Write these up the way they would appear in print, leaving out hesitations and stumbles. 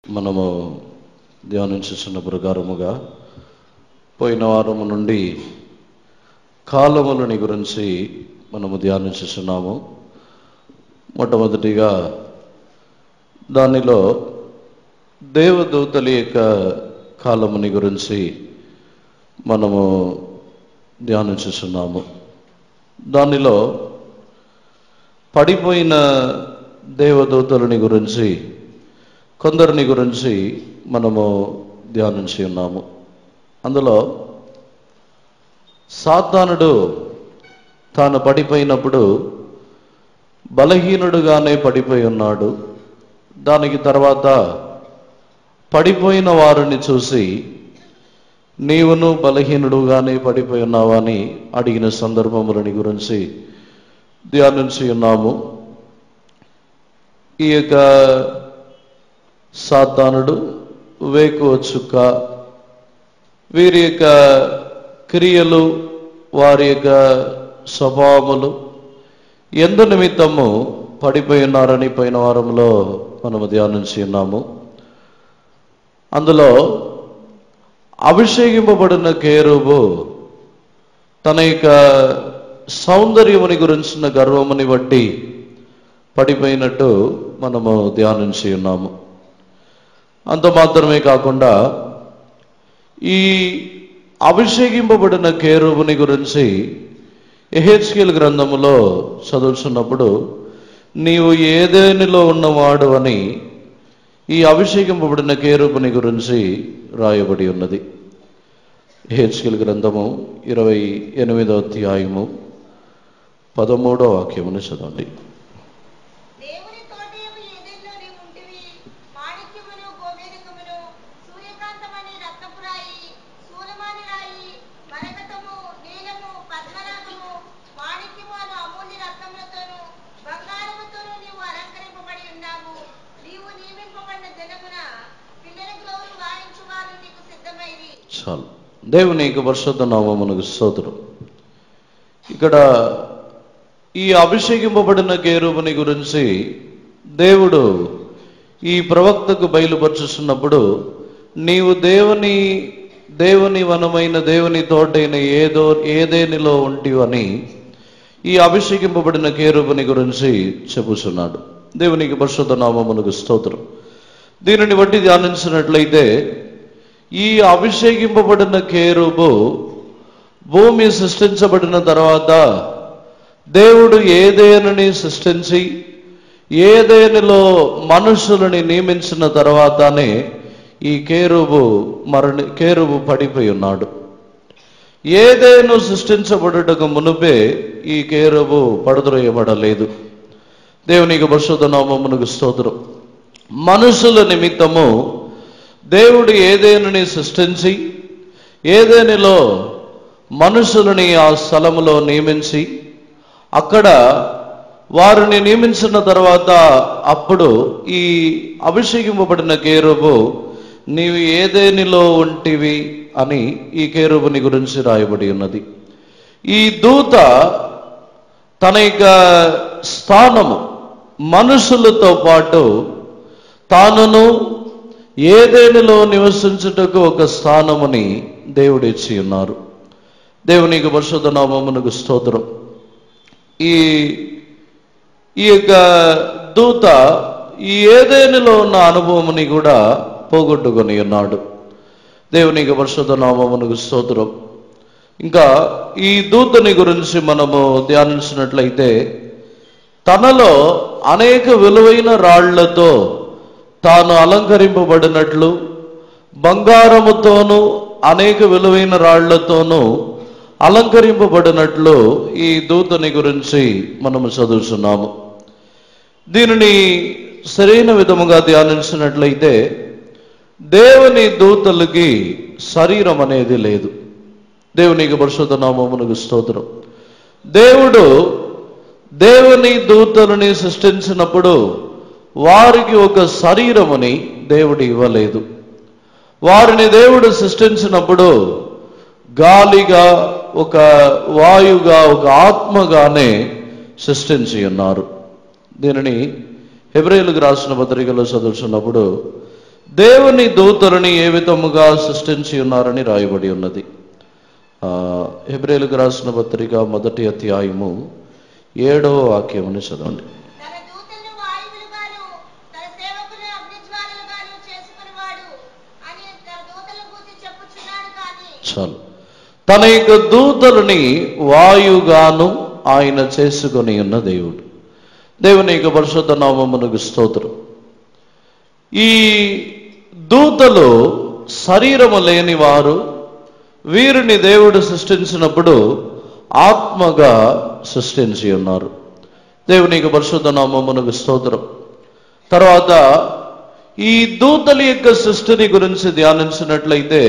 మనము ధ్యానించుచున్న ప్రకారముగా పోయిన వారము నుండి కాలములని గురించి మనము ధ్యానించుచున్నాము. మొట్టమొదటిగా దానిలో దేవదూతల యొక్క కాలముని గురించి మనము ధ్యానించుచున్నాము. దానిలో పడిపోయిన దేవదూతలని గురించి కొందరిని గురించి మనము ధ్యానించి ఉన్నాము. అందులో సాతానుడు తాను పడిపోయినప్పుడు బలహీనుడుగానే పడిపోయి ఉన్నాడు. దానికి తర్వాత పడిపోయిన వారిని చూసి నీవును బలహీనుడుగానే పడిపోయి ఉన్నావని అడిగిన సందర్భములని గురించి ధ్యానించి ఉన్నాము. ఈ యొక్క సాతానుడు, వేకువ చుక్క, వీరి యొక్క క్రియలు, వారి యొక్క స్వభావములు ఎందు నిమిత్తము పడిపోయి ఉన్నారని పోయిన వారంలో మనము ధ్యానించి ఉన్నాము. అందులో అభిషేకింపబడిన కేరుబు తన యొక్క సౌందర్యముని గురించిన గర్వముని బట్టి పడిపోయినట్టు మనము ధ్యానించి ఉన్నాము. అంత మాత్రమే కాకుండా ఈ అభిషేకింపబడిన కేరుబుని గురించి యెహెజ్కేలు గ్రంథములో చదువుతున్నప్పుడు నీవు ఏదేనిలో ఉన్నవాడు అని ఈ అభిషేకింపబడిన కేరుబుని గురించి రాయబడి ఉన్నది. యెహెజ్కేలు గ్రంథము 28వ అధ్యాయము 13వ వాక్యమును చదవండి. చాలు. దేవుని యొక్క పరిశుద్ధ నామమునకు స్తోత్రం. ఇక్కడ ఈ అభిషేకింపబడిన కేరుబుని గురించి దేవుడు ఈ ప్రవక్తకు బయలుపరుచుతున్నప్పుడు నీవు దేవుని వనమైన దేవుని తోటైన ఏదేనిలో ఉంటివని ఈ అభిషేకింపబడిన కేరుబుని గురించి చెబుతున్నాడు. దేవునికి పరిశుద్ధ నామమునకు స్తోత్రం. దీనిని బట్టి ధ్యానించినట్లయితే ఈ అభిషేకింపబడిన కేరుబు భూమి సృష్టించబడిన తర్వాత దేవుడు ఏదేనుని సృష్టించి ఏదేనిలో మనుషులని నియమించిన తర్వాతనే ఈ కేరుబు పడిపోయి ఉన్నాడు. ఏదేను సృష్టించబడుటకు మునుపే ఈ కేరుబు పడద్రోయబడలేదు. దేవునికి పరిశుద్ధ నామమునకు స్తోత్రం. మనుషుల నిమిత్తము దేవుడు ఏదేనుని సృష్టించి ఏదేనిలో మనుషులని ఆ స్థలములో నియమించి అక్కడ వారిని నియమించిన తర్వాత అప్పుడు ఈ అభిషేకింపబడిన కేరుబు నీవు ఏదేనిలో ఉంటివి అని ఈ కేరుబుని గురించి రాయబడి ఉన్నది. ఈ దూత తన యొక్క స్థానము మనుషులతో పాటు తానును ఏదేనిలో నివసించుటకు ఒక స్థానముని దేవుడు ఇచ్చి ఉన్నారు. దేవునికి పరిశుద్ధ నామమునకు స్తోత్రం. ఈ యొక్క దూత ఈ ఏదేనిలో ఉన్న అనుభవముని కూడా పోగొట్టుకొని ఉన్నాడు. దేవునికి పరిశుద్ధ నామమునకు స్తోత్రం. ఇంకా ఈ దూతని గురించి మనము ధ్యానించినట్లయితే తనలో అనేక విలువైన రాళ్లతో తాను అలంకరింపబడినట్లు బంగారముతోనూ అనేక విలువైన రాళ్లతోనూ అలంకరింపబడినట్లు ఈ దూతని గురించి మనము చదువుతున్నాము. దీనిని సరైన విధముగా ధ్యానించినట్లయితే దేవుని దూతలకి శరీరం అనేది లేదు. దేవునికి పరిశుద్ధ నామమునకు స్తోత్రం. దేవుడు దేవుని దూతలని సృష్టించినప్పుడు వారికి ఒక శరీరముని దేవుడు ఇవ్వలేదు. వారిని దేవుడు సృష్టించినప్పుడు గాలిగా, ఒక వాయుగా, ఒక ఆత్మగానే సృష్టించి ఉన్నారు. దీనిని హెబ్రేయులకు రాసిన పత్రికలో చదువుతున్నప్పుడు దేవుని దూతలని ఏ విధముగా సృష్టించి ఉన్నారని రాయబడి ఉన్నది. హెబ్రేలుకు రాసిన పత్రిక 1వ అధ్యాయము 7వ వాక్యముని చదవండి. చాలు. తన యొక్క దూతలని వాయుగాను ఆయన చేసుకొని ఉన్న దేవుడు. దేవుని యొక్క పరిశుద్ధ నామమునకు స్తోత్రం. ఈ దూతలు శరీరము లేని వారు. వీరిని దేవుడు సృష్టించినప్పుడు ఆత్మగా సృష్టించి ఉన్నారు. దేవుని యొక్క పరిశుద్ధ నామమునకు స్తోత్రం. తర్వాత ఈ దూతల యొక్క సృష్టిని గురించి ధ్యానించినట్లయితే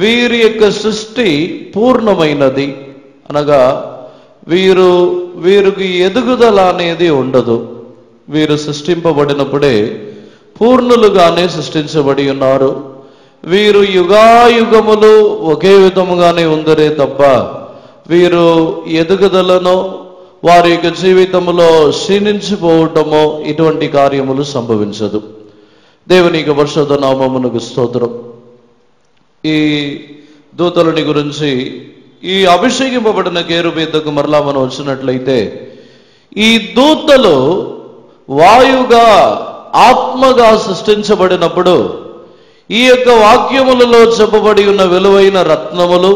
వీరి యొక్క సృష్టి పూర్ణమైనది. అనగా వీరికి ఎదుగుదల అనేది ఉండదు. వీరు సృష్టింపబడినప్పుడే పూర్ణులుగానే సృష్టించబడి ఉన్నారు. వీరు యుగాయుగములు ఒకే విధముగానే ఉందరే తప్ప వీరు ఎదుగుదలను వారి యొక్క జీవితంలో క్షీణించిపోవటమో ఇటువంటి కార్యములు సంభవించదు. దేవుని యొక్క పరిశుద్ధ నామమునకు స్తోత్రం. ఈ దూతలని గురించి ఈ అభిషేకింపబడిన కేరుబు యొద్దకు మరలా మనం వచ్చినట్లయితే ఈ దూతలు వాయుగా ఆత్మగా సృష్టించబడినప్పుడు ఈ యొక్క వాక్యములలో చెప్పబడి ఉన్న విలువైన రత్నములు,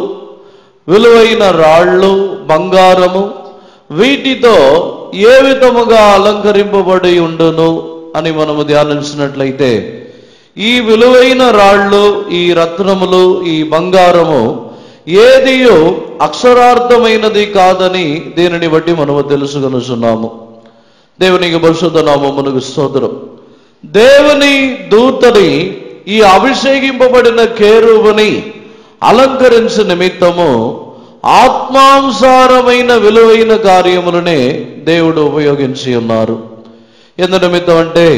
విలువైన రాళ్ళు, బంగారము వీటితో ఏ విధముగా అలంకరింపబడి ఉండును అని మనము ధ్యానించినట్లయితే ఈ విలువైన రాళ్ళు, ఈ రత్నములు, ఈ బంగారము ఏదియో అక్షరార్థమైనది కాదని దీనిని బట్టి మనము తెలుసుకొనుచున్నాము. దేవునికి పరిశుద్ధ నామమునకు స్తోత్రం. దేవుని దూతని ఈ అభిషేకింపబడిన కేరుబుని అలంకరించే నిమిత్తము ఆత్మానుసారమైన విలువైన కార్యములనే దేవుడు ఉపయోగించి ఉన్నారు. ఎందు నిమిత్తం అంటే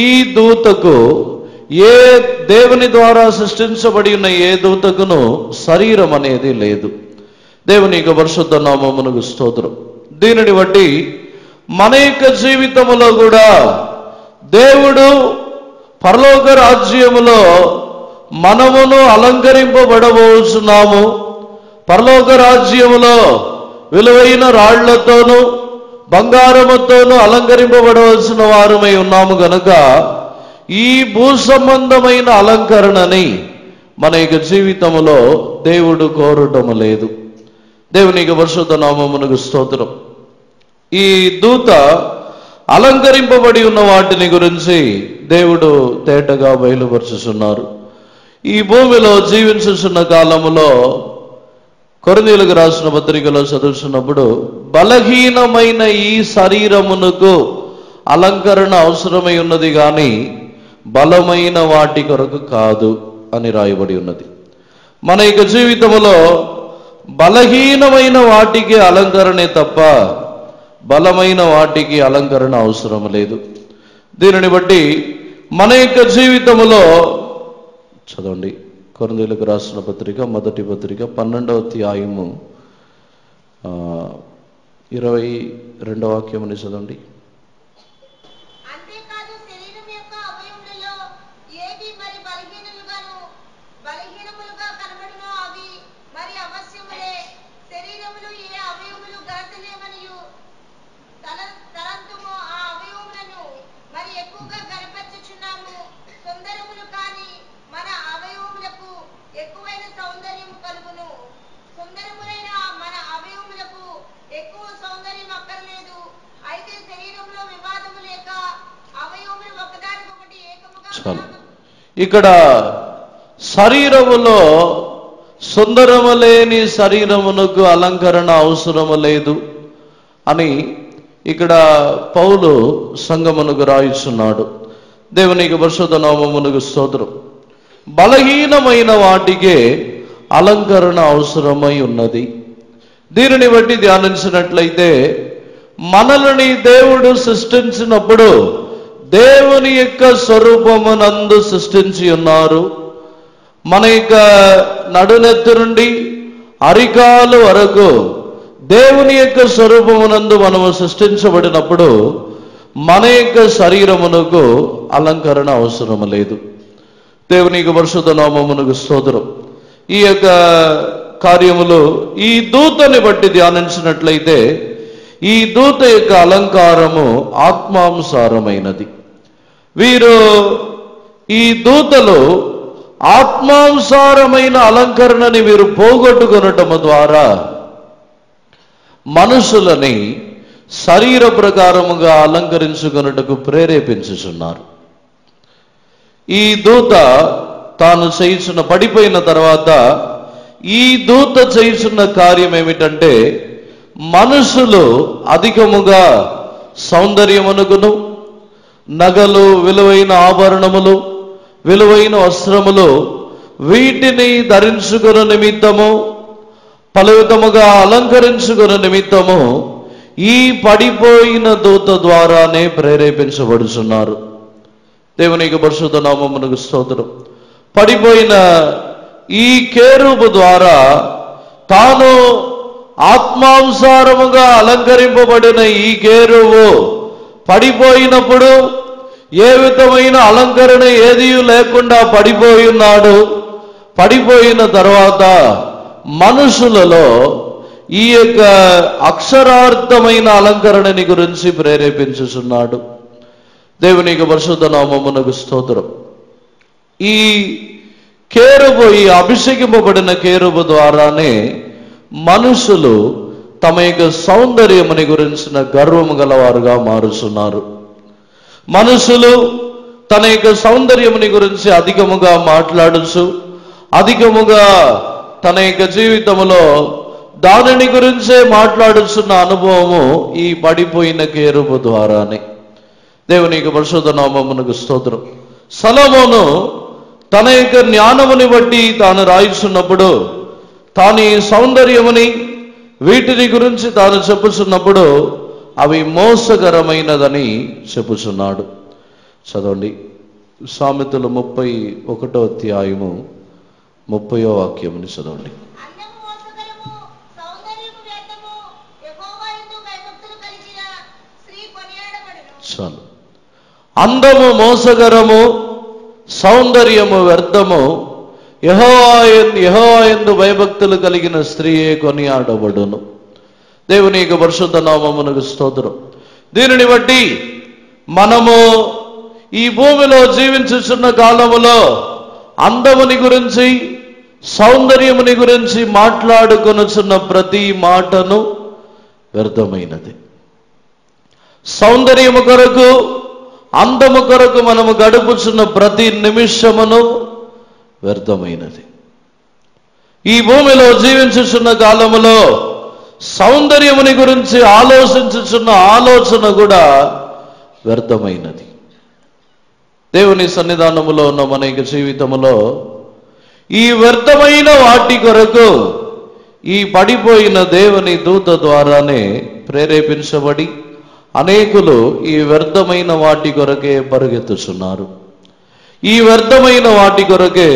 ఈ దూతకు ఏ దేవుని ద్వారా సృష్టించబడి ఉన్న ఏ దూతకును శరీరం అనేది లేదు. దేవుని యొక్క పరిశుద్ధ నామమునకు స్తోత్రం. దీనిని బట్టి మన యొక్క జీవితంలో కూడా దేవుడు పరలోక రాజ్యములో మనమును అలంకరింపబడబోచున్నాము. పరలోక రాజ్యములో విలువైన రాళ్లతోనూ బంగారముతోనూ అలంకరింపబడవలసిన వారమై ఉన్నాము గనుక ఈ భూ సంబంధమైన అలంకరణని మన యొక్క జీవితంలో దేవుడు కోరటము లేదు. దేవుని యొక్క పరిశుద్ధ నామమునకు స్తోత్రం. ఈ దూత అలంకరింపబడి ఉన్న వాటిని గురించి దేవుడు తేటగా బయలుపరుచుచున్నారు. ఈ భూమిలో జీవించుచున్న కాలములో కొరింథీయులకు రాసిన పత్రికలో చదువుతున్నప్పుడు బలహీనమైన ఈ శరీరమునకు అలంకరణ అవసరమై ఉన్నది కానీ బలమైన వాటి కొరకు కాదు అని రాయబడి ఉన్నది. మన యొక్క జీవితంలో బలహీనమైన వాటికి అలంకరణే తప్ప బలమైన వాటికి అలంకరణ అవసరం లేదు. దీనిని బట్టి మన యొక్క జీవితంలో చదవండి. కొరింథీయులకు రాసిన పత్రిక 1వ పత్రిక 12వ అధ్యాయము 22వ వాక్యముని చదవండి. ఇక్కడ శరీరములో సుందరము లేని శరీరమునకు అలంకరణ అవసరము లేదు అని ఇక్కడ పౌలు సంఘమునకు రాయిస్తున్నాడు. దేవునికి పరిశుద్ధ నామమునకు స్తోత్రం. బలహీనమైన వాటికే అలంకరణ అవసరమై ఉన్నది. దీనిని బట్టి ధ్యానించినట్లయితే మనల్ని దేవుడు సృష్టించినప్పుడు దేవుని యొక్క స్వరూపమునందు సృష్టించి ఉన్నారు. మన యొక్క నడునెత్తి నుండి అరికాలు వరకు దేవుని యొక్క స్వరూపమునందు మనము సృష్టించబడినప్పుడు మన యొక్క శరీరమునకు అలంకరణ అవసరం లేదు. దేవునికి పరిశుద్ధ నామమునకు స్తోత్రం. ఈ యొక్క కార్యములో ఈ దూతని బట్టి ధ్యానించినట్లయితే ఈ దూత యొక్క అలంకారము ఆత్మానుసారమైనది. వీరు ఈ దూతలో ఆత్మానుసారమైన అలంకరణని వీరు పోగొట్టుకొనటము ద్వారా మనుషులని శరీర ప్రకారముగా అలంకరించుకొనుటకు ప్రేరేపించుచున్నారు. ఈ దూత తాను చేయుచున్న పడిపోయిన తర్వాత ఈ దూత చేయుచున్న కార్యం ఏమిటంటే, మనుషులు అధికముగా సౌందర్యమునకును నగలు, విలువైన ఆభరణములు, విలువైన వస్త్రములు వీటిని ధరించుకున్న నిమిత్తము, పలు విధముగా అలంకరించుకున్న నిమిత్తము ఈ పడిపోయిన దూత ద్వారానే ప్రేరేపించబడుచున్నారు. దేవునికి పరిశుద్ధ నామమునకు స్తోత్రం. పడిపోయిన ఈ కేరుబు ద్వారా తాను ఆత్మానుసారముగా అలంకరింపబడిన ఈ కేరుబు పడిపోయినప్పుడు ఏ విధమైన అలంకరణ ఏదీ లేకుండా పడిపోయి ఉన్నాడు. పడిపోయిన తర్వాత మనుషులలో ఈ యొక్క అక్షరార్థమైన అలంకరణని గురించి ప్రేరేపించుచున్నాడు. దేవునికి పరిశుద్ధ నామమునకు స్తోత్రం. ఈ కేరుబు, ఈ అభిషేకింపబడిన కేరుబు ద్వారానే మనుషులు తమ యొక్క సౌందర్యముని గురించిన గర్వము గలవారుగా మారుచున్నారు. మనుషులు తన యొక్క సౌందర్యముని గురించి అధికముగా మాట్లాడుచు, అధికముగా తన యొక్క జీవితంలో దానిని గురించే మాట్లాడుచున్న అనుభవము ఈ పడిపోయిన కేరుబు ద్వారానే. దేవునికి పరిశుద్ధ నామమునకు స్తోత్రం. సొలొమోను తన యొక్క జ్ఞానముని బట్టి తాను రాయిస్తున్నప్పుడు, తాను ఈ సౌందర్యముని వీటిని గురించి తాను చెప్పుచున్నప్పుడు అవి మోసకరమైనదని చెప్పుచున్నాడు. చదవండి, సామెతలు 31వ అధ్యాయము 30వ వాక్యముని చదవండి. చాలు. అందము మోసకరము, సౌందర్యము వ్యర్థము, యెహోవా యందు భయభక్తులు కలిగిన స్త్రీయే కొనియాడబడును. దేవుని యొక్క పరిశుద్ధ నామమునకు స్తోత్రం. దీనిని బట్టి మనము ఈ భూమిలో జీవించుచున్న కాలములో అందముని గురించి, సౌందర్యముని గురించి మాట్లాడుకొనుచున్న ప్రతి మాటను వ్యర్థమైనది. సౌందర్యము కొరకు, అందము కొరకు మనము గడుపుచున్న ప్రతి నిమిషమును వ్యర్థమైనది. ఈ భూమిలో జీవించుచున్న కాలములో సౌందర్యముని గురించి ఆలోచించుచున్న ఆలోచన కూడా వ్యర్థమైనది. దేవుని సన్నిధానములో ఉన్న మన యొక్క జీవితములో ఈ వ్యర్థమైన వాటి కొరకు ఈ పడిపోయిన దేవుని దూత ద్వారానే ప్రేరేపించబడి అనేకులు ఈ వ్యర్థమైన వాటి కొరకే పరుగెత్తుచున్నారు. ఈ వ్యర్థమైన వాటి కొరకే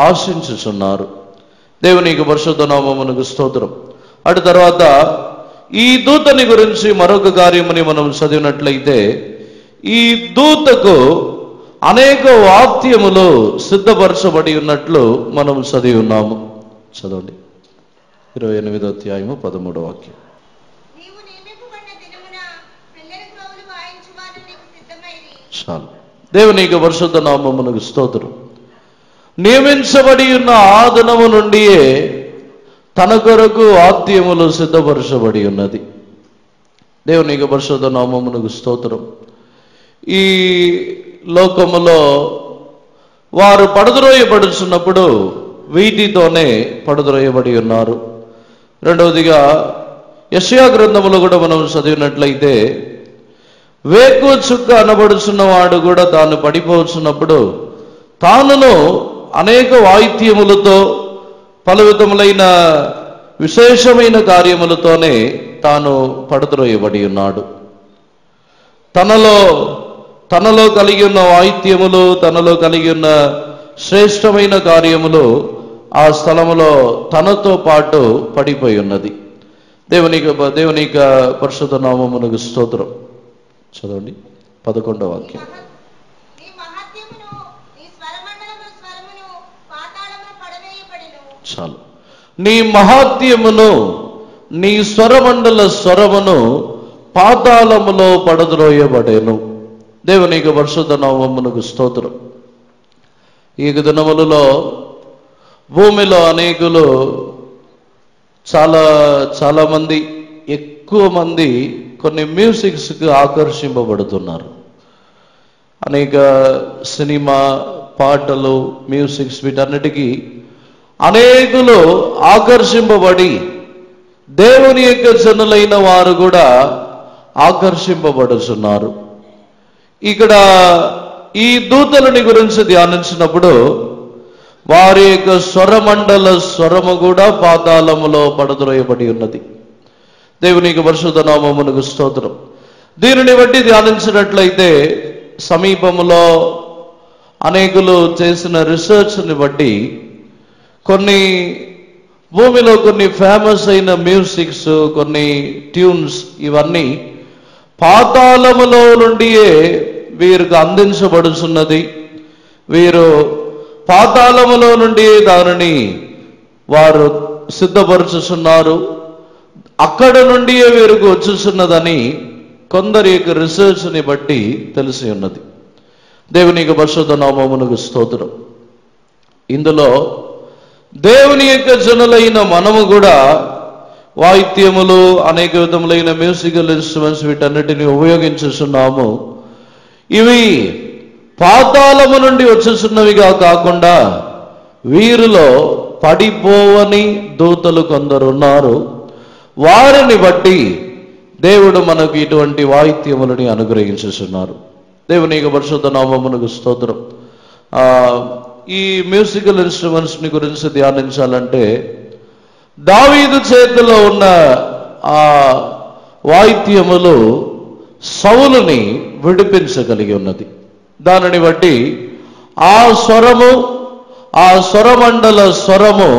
ఆశించుచున్నారు. దేవునికి పరిశుద్ధ నామమునకు స్తోత్రం. అటు తర్వాత ఈ దూతని గురించి మరొక కార్యముని మనం చదివినట్లయితే, ఈ దూతకు అనేక వాక్యములు సిద్ధపరచబడి ఉన్నట్లు మనం చదివి ఉన్నాము. చదవండి, 28వ అధ్యాయము 13వ వాక్యం. చాలు. దేవునికి పరిశుద్ధ నామమునకు స్తోత్రం. నియమించబడి ఉన్న ఆ దినము నుండియే తన కొరకు వాక్యములు సిద్ధపరచబడి ఉన్నది. దేవునికి పరిశుద్ధ నామమునకు స్తోత్రం. ఈ లోకములో వారు పడద్రోయబడుచున్నప్పుడు వీటితోనే పడద్రోయబడి ఉన్నారు. రెండవదిగా యెషయా గ్రంథములో కూడా మనం చదివినట్లయితే, వేకు చుక్క అనబడుచున్నవాడు కూడా తాను పడిపోవచ్చున్నప్పుడు తానును అనేక వాయిద్యములతో, పలు విధములైన విశేషమైన కార్యములతోనే తాను పడద్రోయబడి ఉన్నాడు. తనలో కలిగి ఉన్న వాయిద్యములు, తనలో కలిగి ఉన్న శ్రేష్టమైన కార్యములు ఆ స్థలములో తనతో పాటు పడిపోయి ఉన్నది. దేవుని పరిశుద్ధ నామమునకు స్తోత్రం. చదవండి, 11వ వాక్యం. చాలు. నీ మహాత్యమును, నీ స్వరమండల స్వరమును పాతాళములో పడద్రోయబడేను. దేవునికి పరిశుద్ధ నామమునకు స్తోత్రం. ఈ దినములలో భూమిలో అనేకులు చాలా మంది, ఎక్కువ మంది కొన్ని మ్యూజిక్స్కి ఆకర్షింపబడుతున్నారు. అనేక సినిమా పాటలు, మ్యూజిక్స్, వీటన్నిటికీ అనేకులు ఆకర్షింపబడి దేవుని యొక్క జనులైన వారు కూడా ఆకర్షింపబడుతున్నారు. ఇక్కడ ఈ దూతలని గురించి ధ్యానించినప్పుడు వారి యొక్క స్వరమండల స్వరము కూడా పాతాళములో పడద్రోయబడి ఉన్నది. దేవునికి పరిశుద్ధ నామమునకు స్తోత్రం. దీనిని బట్టి ధ్యానించినట్లయితే సమీపంలో అనేకులు చేసిన రీసెర్చ్ని బట్టి భూమిలో కొన్ని ఫేమస్ అయిన మ్యూజిక్స్, కొన్ని ట్యూన్స్, ఇవన్నీ పాతాళములో నుండియే వీరికి అందించబడుతున్నది. వీరు పాతాళములో నుండి దానిని వారు సిద్ధపరుచుతున్నారు. అక్కడ నుండియే వీరికి వచ్చుతున్నదని కొందరి యొక్క రీసెర్చ్ని బట్టి తెలిసి ఉన్నది. దేవునికి పరిశుద్ధ నామమునకు స్తోత్రం. ఇందులో దేవుని యొక్క జనులైన మనము కూడా వాయిద్యములు, అనేక విధములైన మ్యూజికల్ ఇన్స్ట్రుమెంట్స్, వీటన్నిటిని ఉపయోగించుతున్నాము. ఇవి పాతాళము నుండి వచ్చేస్తున్నవిగా కాకుండా వీరిలో పడిపోవని దూతలు కొందరు ఉన్నారు. వారిని బట్టి దేవుడు మనకు ఇటువంటి వాయిద్యములని అనుగ్రహించుతున్నారు. దేవునికి పరిశుద్ధ నామమునకు స్తోత్రం. ఈ మ్యూజికల్ ఇన్స్ట్రుమెంట్స్ని గురించి ధ్యానించాలంటే దావీదు చేతిలో ఉన్న ఆ వాయిద్యములు సౌలుని విడిపించగలిగి ఉన్నది. దానిని బట్టి ఆ స్వరము, ఆ స్వరమండల స్వరము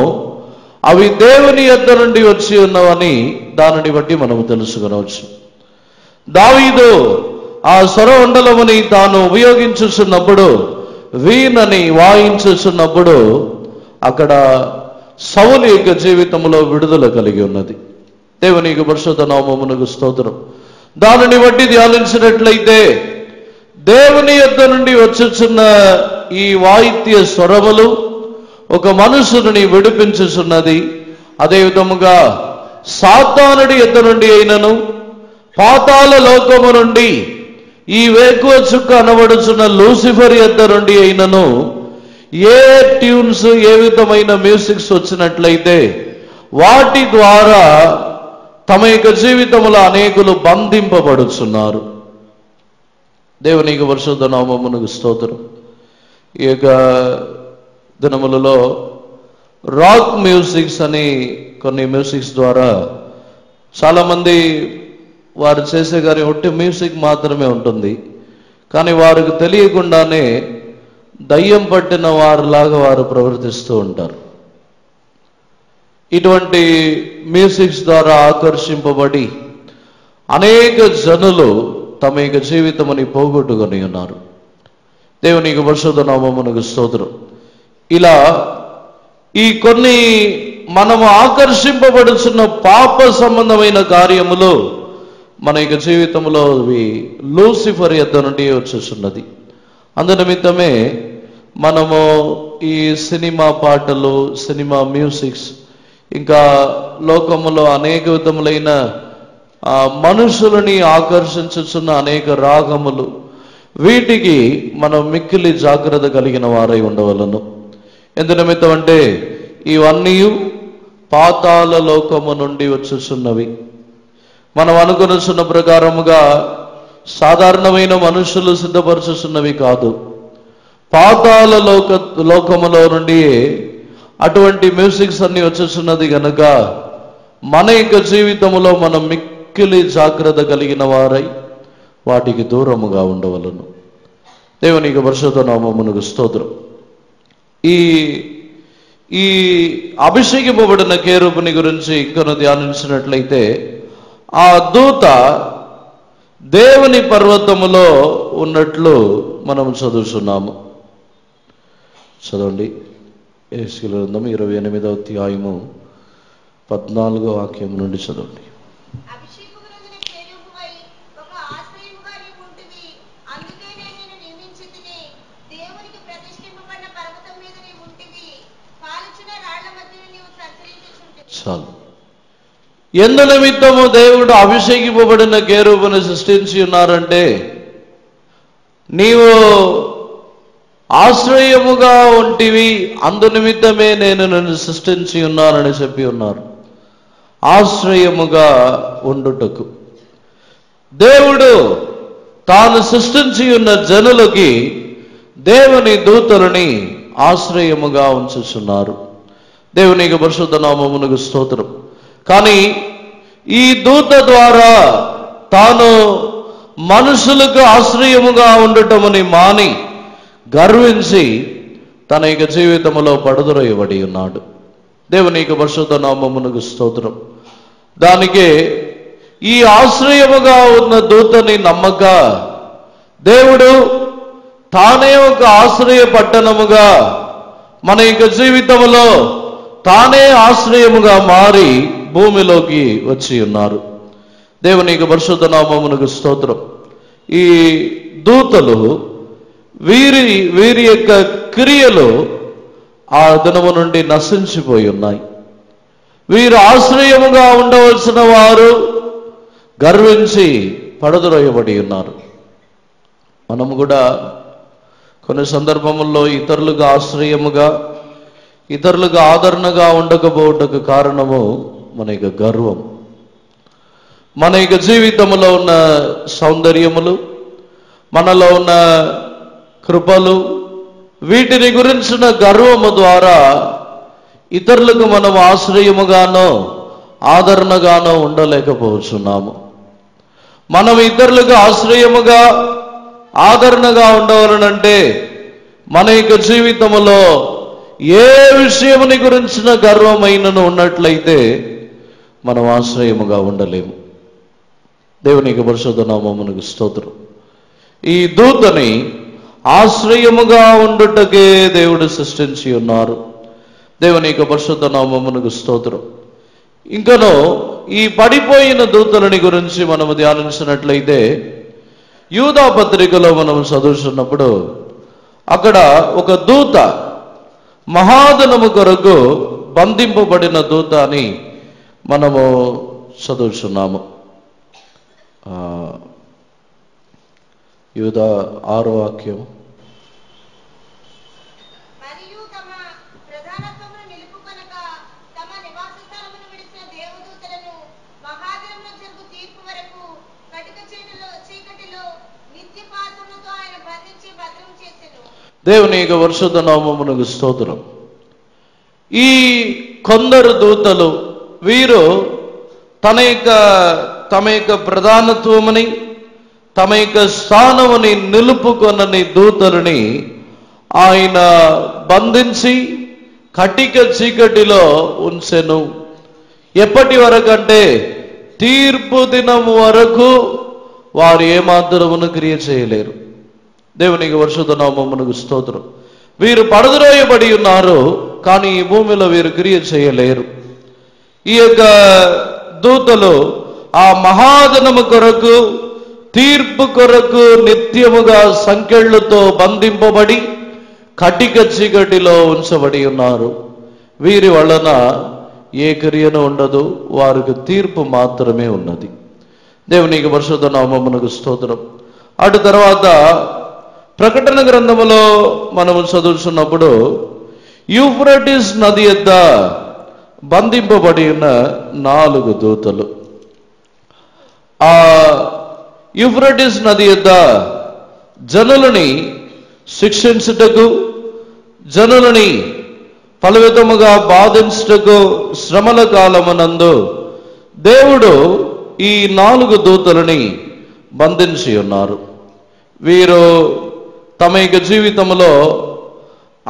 అవి దేవుని యొద్ద నుండి వచ్చి ఉన్నవని దానిని బట్టి మనము తెలుసుకొనవచ్చు. దావీదు ఆ స్వరమండలముని తాను ఉపయోగించుచున్నప్పుడు, వీణని వాయించుచున్నప్పుడు అక్కడ సౌలు యొక్క జీవితంలో విడుదల కలిగి ఉన్నది. దేవునికి పరిశుద్ధ నామమునకు స్తోత్రం. దానిని బట్టి ధ్యానించినట్లయితే దేవుని యొద్ద నుండి వచ్చుచున్న ఈ వాయిద్య స్వరములు ఒక మనుషుని విడిపించుచున్నది. అదేవిధముగా సాతానుడి యొద్ద నుండి అయినను, పాతాళ లోకము నుండి ఈ వేకువ చుక్క అనబడుచున్న లూసిఫర్ యొద్ద నుండి అయినను ఏ ట్యూన్స్, ఏ విధమైన మ్యూజిక్స్ వచ్చినట్లయితే వాటి ద్వారా తమ యొక్క జీవితంలో అనేకులు బంధింపబడుచున్నారు. దేవునికి పరిశుద్ధ నామమునకు స్తోత్రం. ఈ యొక్క దినములలో రాక్ మ్యూజిక్స్ అని కొన్ని మ్యూజిక్స్ ద్వారా చాలామంది వారు చేసే కానీ ఒట్టి మ్యూజిక్ మాత్రమే ఉంటుంది. కానీ వారికి తెలియకుండానే దయ్యం పట్టిన వారిలాగా వారు ప్రవర్తిస్తూ ఉంటారు. ఇటువంటి మ్యూజిక్స్ ద్వారా ఆకర్షింపబడి అనేక జనులు తమ యొక్క జీవితముని పోగొట్టుకొని ఉన్నారు. దేవునికి పరిశుద్ధ నామమునకు స్తోత్రం. ఇలా ఈ కొన్ని మనము ఆకర్షింపబడుతున్న పాప సంబంధమైన కార్యములు మన యొక్క జీవితంలో లూసిఫర్ యొద్ద నుండి వచ్చేస్తున్నది. అందునిమిత్తమే మనము ఈ సినిమా పాటలు, సినిమా మ్యూజిక్స్, ఇంకా లోకములో అనేక విధములైన మనుషులని ఆకర్షించుచున్న అనేక రాగములు, వీటికి మనం మిక్కిలి జాగ్రత్త కలిగిన వారై ఉండవలను. ఎందునిమిత్తం అంటే ఇవన్నీ పాతాళ లోకము నుండి వచ్చుచున్నవి. మనం అనుకొనుచున్న ప్రకారముగా సాధారణమైన మనుషులు సిద్ధపరచుచున్నవి కాదు. పాతాళ లోకములో నుండి అటువంటి మ్యూజిక్స్ అన్ని వచ్చేస్తున్నది కనుక మన యొక్క జీవితంలో మనం మిక్కిలి జాగ్రత్త కలిగిన వారై వాటికి దూరముగా ఉండవలను. దేవునికి పరిశుద్ధ నామమునకు స్తోత్రం. ఈ అభిషేకింపబడిన కేరూపుని గురించి ఇంకను ధ్యానించినట్లయితే ఆ దూత దేవుని పర్వతములో ఉన్నట్లు మనం చదువుతున్నాము. చదవండి. యెహెజ్కేలు గ్రంథం 28వ అధ్యాయము 14వ వాక్యం నుండి చదవండి. చాలు. ఎందు నిమిత్తము దేవుడు అభిషేకింపబడిన కేరూబును సృష్టించి ఉన్నారంటే, నీవు ఆశ్రయముగా ఉంటివి, అందు నిమిత్తమే నేను నిన్ను సృష్టించి ఉన్నానని చెప్పి ఉన్నారు. ఆశ్రయముగా ఉండుటకు దేవుడు తాను సృష్టించి ఉన్న జనులకి దేవుని దూతలని ఆశ్రయముగా ఉంచుచున్నారు. దేవునికి పరిశుద్ధ నామమునకు స్తోత్రం. కానీ ఈ దూత ద్వారా తాను మనుషులకు ఆశ్రయముగా ఉండటమని మాని గర్వించి తన యొక్క జీవితంలో పడుదరయబడి ఉన్నాడు. దేవునికి పరిశుద్ధ నామమునకు స్తోత్రం. దానికే ఈ ఆశ్రయముగా ఉన్న దూతని నమ్మక దేవుడు తానే ఒక ఆశ్రయ పట్టణముగా మన యొక్క జీవితంలో తానే ఆశ్రయముగా మారి భూమిలోకి వచ్చి ఉన్నారు. దేవునికి పరిశుద్ధ నామమునకు స్తోత్రం. ఈ దూతలు వీరి యొక్క క్రియలు ఆ దినము నుండి నశించిపోయి ఉన్నాయి. వీరు ఆశ్రయముగా ఉండవలసిన వారు గర్వించి పడద్రోయబడి ఉన్నారు. మనము కూడా కొన్ని సందర్భముల్లో ఇతరులకు ఆశ్రయముగా, ఇతరులకు ఆదరణగా ఉండకపోవటకు కారణము మన యొక్క గర్వం. మన యొక్క జీవితంలో ఉన్న సౌందర్యములు, మనలో ఉన్న కృపలు, వీటిని గురించిన గర్వము ద్వారా ఇతరులకు మనం ఆశ్రయముగానో ఆదరణగానో ఉండలేకపోతున్నాము. మనం ఇతరులకు ఆశ్రయముగా ఆదరణగా ఉండవాలనంటే మన యొక్క జీవితంలో ఏ విషయముని గురించిన గర్వమైనను ఉన్నట్లయితే మనం ఆశ్రయముగా ఉండలేము. దేవునికి పరిశుద్ధ నామమునకు స్తోత్రం. ఈ దూతని ఆశ్రయముగా ఉండుటకే దేవుడు సృష్టించి ఉన్నారు. దేవునికి పరిశుద్ధ నామమునకు స్తోత్రం. ఇంకనో ఈ పడిపోయిన దూతలని గురించి మనము ధ్యానించినట్లయితే యూదా పత్రికలో మనం చదువుతున్నప్పుడు అక్కడ ఒక దూత మహాధనము కొరకు బంధింపబడిన దూత అని మనము చదువుతున్నాము. యూదా 6వ వాక్యం. దేవుని యొక్క పరిశుద్ధ నామమునకు స్తోత్రం. ఈ కొందరు దూతలు వీరు తమ యొక్క ప్రధానత్వముని, తమ యొక్క స్థానముని నిలుపుకొనని దూతలని ఆయన బంధించి కటిక చీకటిలో ఉంచెను. ఎప్పటి వరకంటే తీర్పు దినము వరకు వారు ఏమాత్రమును క్రియ చేయలేరు. దేవునికి పరిశుద్ధ నామమునకు స్తోత్రం. వీరు పడద్రోయబడి ఉన్నారు, కానీ ఈ భూమిలో వీరు క్రియ చేయలేరు. ఈ యొక్క దూతలు ఆ మహాధనము కొరకు, తీర్పు కొరకు నిత్యముగా సంకెళ్లతో బంధింపబడి కటిక చీకటిలో ఉంచబడి ఉన్నారు. వీరి వలన ఏ క్రియను ఉండదు, వారికి తీర్పు మాత్రమే ఉన్నది. దేవునికి పరిశుద్ధ నామమునకు స్తోత్రం. అటు తర్వాత ప్రకటన గ్రంథములో మనము చదువుతున్నప్పుడు యూఫ్రటీస్ నది యొద్ద బంధింపబడి ఉన్న 4 దూతలు. ఆ యూఫ్రటీస్ నది యొద్ద జనులని శిక్షించుటకు, జనులని పలు విధముగా బాధించుటకు శ్రమల కాలమునందు దేవుడు ఈ 4 దూతలని బంధించి ఉన్నారు. వీరు తమ యొక్క జీవితంలో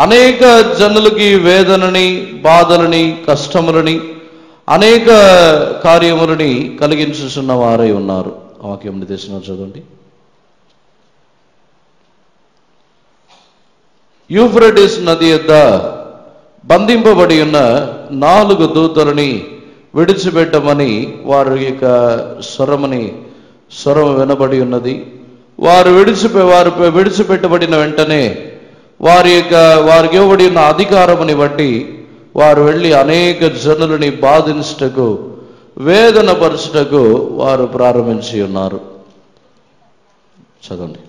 అనేక జనులకి వేదనని, బాధలని, కష్టములని, అనేక కార్యములని కలిగించుచున్న వారై ఉన్నారు. వాక్యం తెసిన చదవండి. యూఫ్రటీస్ నది యొద్ద బంధింపబడి ఉన్న 4 దూతలని విడిచిపెట్టమని వారి యొక్క స్వరం వినబడి ఉన్నది. వారు విడిచిపెట్టబడిన వెంటనే వారికి ఇవ్వబడి ఉన్న అధికారముని బట్టి వారు వెళ్ళి అనేక జనులని బాధించుటకు, వేదన పరచుటకు వారు ప్రారంభించి ఉన్నారు. చదవండి.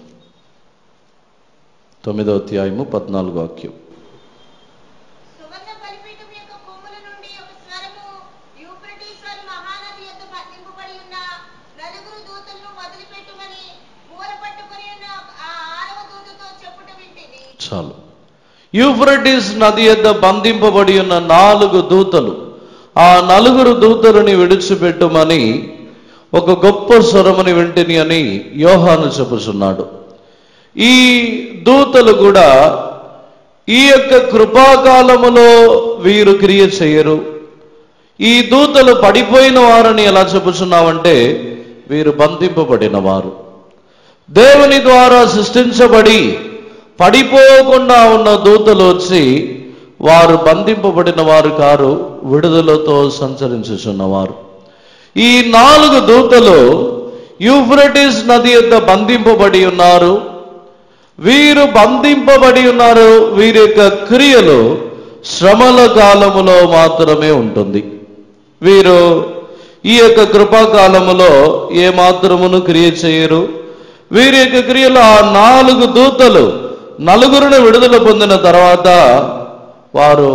9వ అధ్యాయము 14వ వాక్యం. చాలు. యూఫ్రటీస్ నది యొద్ద బంధింపబడి ఉన్న 4 దూతలు, ఆ 4 దూతలని విడిచిపెట్టుమని ఒక గొప్ప స్వరముని వింటిని అని యోహాను చెప్పుచున్నాడు. ఈ దూతలు కూడా ఈ యొక్క కృపాకాలములో వీరు క్రియ చేయరు. ఈ దూతలు పడిపోయిన వారని ఎలా చెప్పుచున్నామంటే వీరు బంధింపబడిన వారు, దేవుని ద్వారా సృష్టించబడి పడిపోకుండా ఉన్న దూతలు వచ్చి వారు బంధింపబడిన వారు కారు, విడుదలతో సంచరించుచున్నవారు. ఈ 4 దూతలు యూఫ్రటీస్ నది యొద్ద బంధింపబడి ఉన్నారు. వీరు బంధింపబడి ఉన్నారు. వీరి యొక్క క్రియలు శ్రమల కాలములో మాత్రమే ఉంటుంది. వీరు ఈ యొక్క కృపాకాలములో ఏ మాత్రమును క్రియ చేయరు. వీరి యొక్క క్రియలు ఆ 4 దూతలు 4 విడుదల పొందిన తర్వాత వారు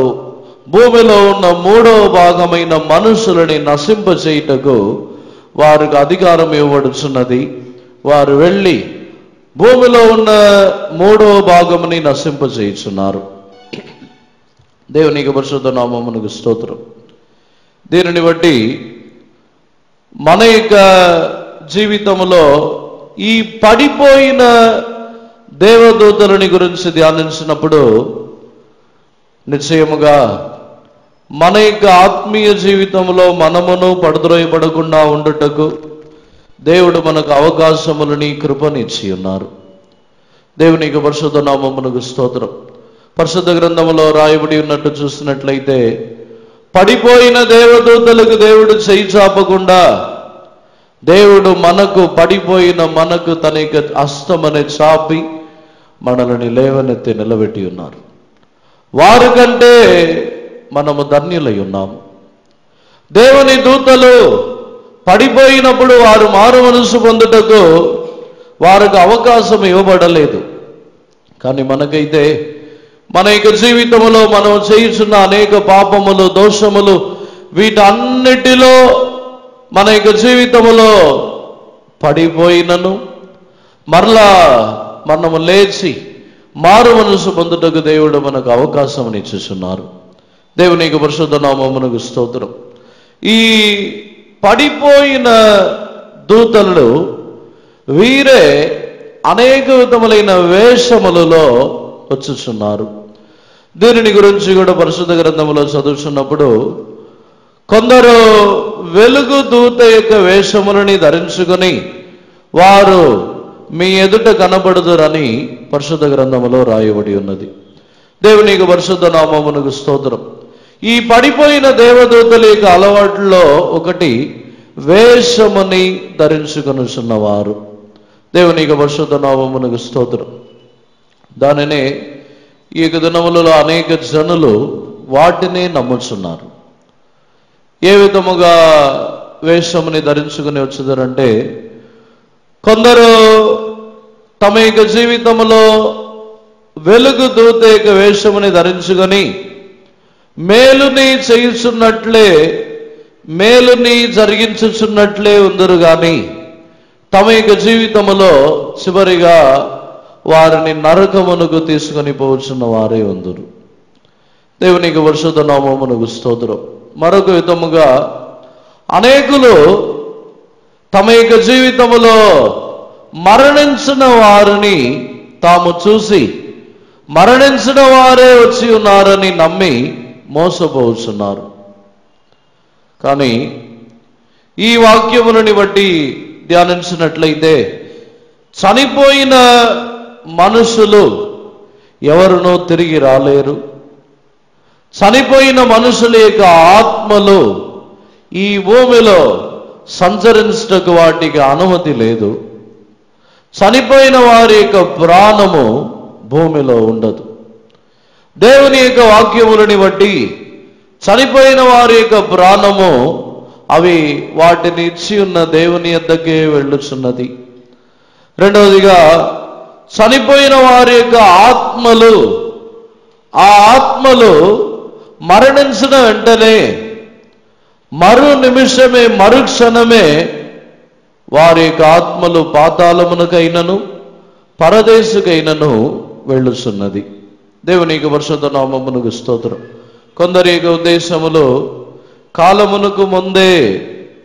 భూమిలో ఉన్న 3వ భాగమైన మనుషులని నశింపచేయుటకు వారికి అధికారం ఇవ్వబడుచున్నది. వారు వెళ్ళి భూమిలో ఉన్న 3వ భాగముని నశింపచేయుచున్నారు. దేవునికి పరిశుద్ధ నామమునకు స్తోత్రం. దీనిని బట్టి మన యొక్క జీవితంలో ఈ పడిపోయిన దేవదూతలని గురించి ధ్యానించినప్పుడు నిశ్చయముగా మన యొక్క ఆత్మీయ జీవితంలో మనమును పడద్రోయబడకుండా ఉండుటకు దేవుడు మనకు అవకాశములని కృపనిచ్చి ఉన్నారు. దేవునికి పరిశుద్ధ నామమునకు స్తోత్రం. పరిశుద్ధ గ్రంథములో రాయబడి ఉన్నట్టు చూసినట్లయితే పడిపోయిన దేవదూతలకు దేవుడు చేయి చాపకుండా దేవుడు మనకు పడిపోయిన మనకు తన యొక్క హస్తమని చాపి మనల్ని లేవనెత్తి నిలబెట్టి ఉన్నారు. వారి కంటే మనము ధన్యులై ఉన్నాము. దేవుని దూతలు పడిపోయినప్పుడు వారు మారు మనసు పొందుటకు వారికి అవకాశం ఇవ్వబడలేదు. కానీ మనకైతే మన యొక్క జీవితంలో మనం చేయుచున్న అనేక పాపములు, దోషములు, వీటన్నిటిలో మన యొక్క జీవితంలో పడిపోయినను మరలా మనము లేచి మారు మనసు పొందుటకు దేవుడు మనకు అవకాశం ఇచ్చుచున్నారు. దేవునికి పరిశుద్ధ నామమునకు స్తోత్రం. ఈ పడిపోయిన దూతలు వీరే అనేక విధములైన వేషములలో వచ్చుచున్నారు. దీనిని గురించి కూడా పరిశుద్ధ గ్రంథములో చదువుతున్నప్పుడు కొందరు వెలుగు దూత యొక్క వేషములని ధరించుకొని వారు మీ ఎదుట కనబడుదురని పరిశుద్ధ గ్రంథములో రాయబడి ఉన్నది. దేవునికి పరిశుద్ధ నామమునకు స్తోత్రం. ఈ పడిపోయిన దేవదూతల యొక్క అలవాట్లలో ఒకటి వేషముని ధరించుకొనుచున్నవారు. దేవునికి పరిశుద్ధ నామమునకు స్తోత్రం. దానినే ఈ దినములలో అనేక జనులు వాటిని నమ్ముచున్నారు. ఏ విధముగా వేషముని ధరించుకుని వచ్చుదరంటే కొందరు తమ యొక్క జీవితంలో వెలుగు దూత యొక్క వేషముని ధరించుకొని మేలుని చేయుచున్నట్లే, మేలుని జరిగించుచున్నట్లే ఉందరు గాని తమ యొక్క జీవితంలో చివరిగా వారిని నరకమునకు తీసుకొని పోవచ్చున్న వారే ఉందరు. దేవునికి పరిశుద్ధ నామమునకు స్తోత్రం. మరొక విధముగా అనేకులు తమ యొక్క జీవితంలో మరణించిన వారిని తాము చూసి మరణించిన వారే వచ్చి ఉన్నారని నమ్మి మోసపోతున్నారు. కానీ ఈ వాక్యములని బట్టి ధ్యానించినట్లయితే చనిపోయిన మనుషులు ఎవరునో తిరిగి రాలేరు. చనిపోయిన మనుషుల యొక్క ఆత్మలు ఈ భూమిలో సంచరించటకు వాటికి అనుమతి లేదు. చనిపోయిన వారి యొక్క ప్రాణము భూమిలో ఉండదు. దేవుని యొక్క వాక్యములని బట్టి చనిపోయిన వారి యొక్క ప్రాణము అవి వాటిని ఇచ్చి ఉన్న దేవుని యొద్దకే వెళ్ళుచున్నది. రెండవదిగా, చనిపోయిన వారి యొక్క ఆత్మలు, ఆ ఆత్మలు మరణించిన వెంటనే మరు నిమిషమే, మరుక్షణమే వారి యొక్క ఆత్మలు పాతాళమునకైనను పరదేశుకైనను వెళ్ళుచున్నది. దేవునికి పరిశుద్ధ నామమునకు స్తోత్రం. కొందరి యొక్క ఉద్దేశములో కాలమునకు ముందే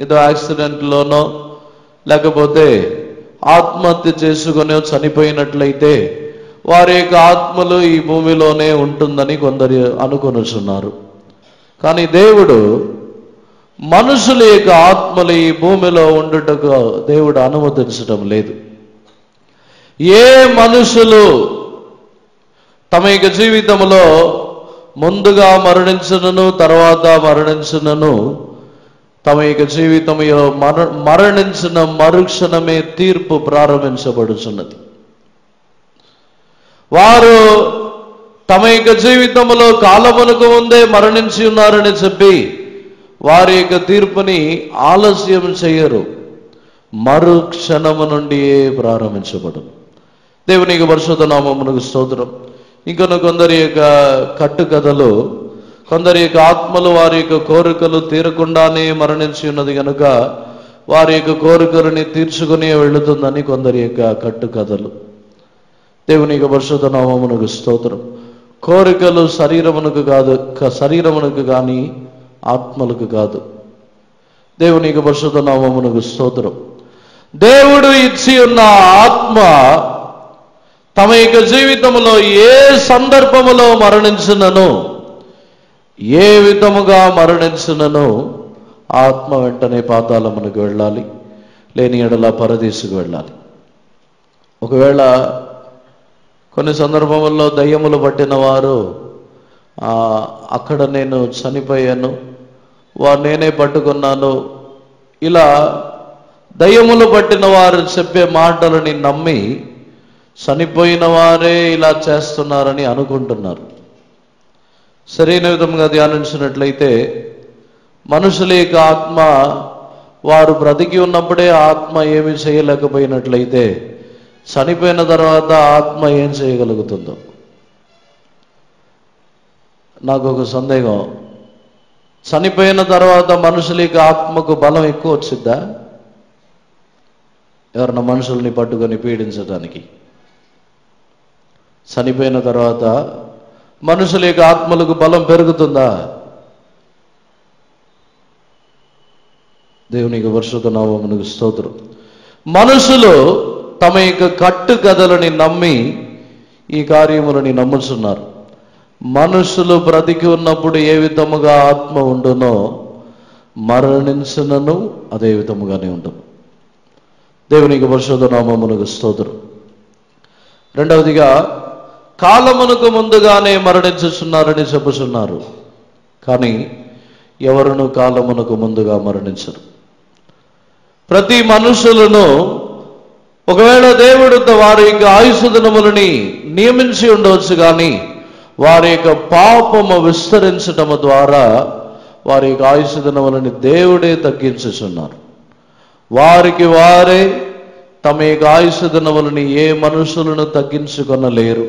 ఏదో యాక్సిడెంట్లోనో లేకపోతే ఆత్మహత్య చేసుకుని చనిపోయినట్లయితే వారి యొక్క ఆత్మలు ఈ భూమిలోనే ఉంటుందని కొందరు అనుకొనుచున్నారు. కానీ దేవుడు మనుషుల యొక్క ఆత్మలు ఈ భూమిలో ఉండుటకు దేవుడు అనుమతించడం లేదు. ఏ మనుషులు తమ యొక్క జీవితంలో ముందుగా మరణించునను తర్వాత మరణించునను తమ యొక్క జీవితంలో మరణించిన మరుక్షణమే తీర్పు ప్రారంభించబడుచున్నది. వారు తమ యొక్క జీవితంలో కాలమునకు ముందే మరణించి ఉన్నారని చెప్పి వారి యొక్క తీర్పుని ఆలస్యం చేయరు. మరుక్షణము నుండి ప్రారంభించబడును. దేవునికి పరిశుద్ధ నామమునకు స్తోత్రం. ఇంకొన కొందరి యొక్క కట్టుకథలు, కొందరి యొక్క ఆత్మలు వారి యొక్క కోరికలు తీరకుండానే మరణించి ఉన్నది కనుక వారి యొక్క కోరికలని తీర్చుకుని వెళుతుందని కొందరి యొక్క కట్టుకథలు. దేవుని యొక్క పరిశుద్ధ నామమునకు స్తోత్రం. కోరికలు శరీరమునకు కాదు, శరీరమునకు కానీ ఆత్మలకు కాదు. దేవుని యొక్క పరిశుద్ధ నామమునకు స్తోత్రం. దేవుడు ఇచ్చి ఉన్న ఆత్మ తమ యొక్క జీవితంలో ఏ సందర్భములో మరణించినను, ఏ విధముగా మరణించినను ఆత్మ వెంటనే పాతాళమునకు వెళ్ళాలి, లేని ఎడల పరదేశుకు వెళ్ళాలి. ఒకవేళ కొన్ని సందర్భముల్లో దయ్యములు పట్టిన వారు అక్కడ నేను చనిపోయాను, నేనే పట్టుకున్నాను, ఇలా దయ్యములు పట్టిన వారు చెప్పే మాటలని నమ్మి చనిపోయిన వారే ఇలా చేస్తున్నారని అనుకుంటున్నారు. సరైన విధంగా ధ్యానించినట్లయితే మనుషుల యొక్క ఆత్మ వారు బ్రతికి ఉన్నప్పుడే ఆత్మ ఏమి చేయలేకపోయినట్లయితే చనిపోయిన తర్వాత ఆత్మ ఏం చేయగలుగుతుందో. నాకు ఒక సందేహం, చనిపోయిన తర్వాత మనుషుల యొక్క ఆత్మకు బలం ఎక్కువ వచ్చిద్దా? ఎవరన్నా మనుషుల్ని పట్టుకొని పీడించడానికి చనిపోయిన తర్వాత మనుషుల యొక్క ఆత్మలకు బలం పెరుగుతుందా? దేవునికి పరిశుద్ధ నామమునకు స్తోత్రం. మనుషులు తమ యొక్క కట్టు కథలని నమ్మి ఈ కార్యములని నమ్ముతున్నారు. మనుషులు బ్రతికి ఉన్నప్పుడు ఏ విధముగా ఆత్మ ఉండునో మరణించినను అదే విధముగానే ఉండును. దేవునికి పరిశుద్ధ నామమునకు స్తోత్రం. రెండవదిగా, కాలమునకు ముందుగానే మరణించుచున్నారని చెప్పుచున్నారు. కానీ ఎవరును కాలమునకు ముందుగా మరణించరు. ప్రతి మనుషులను ఒకవేళ దేవుడు వారి యొక్క ఆయుష్ దినములని నియమించి ఉండవచ్చు, కానీ వారి యొక్క పాపము విస్తరించటము ద్వారా వారి యొక్క ఆయుష్ దినములని దేవుడే తగ్గించుచున్నారు. వారికి వారే తమ యొక్క ఆయుష్ దినములని ఏ మనుషులను తగ్గించుకొనలేరు.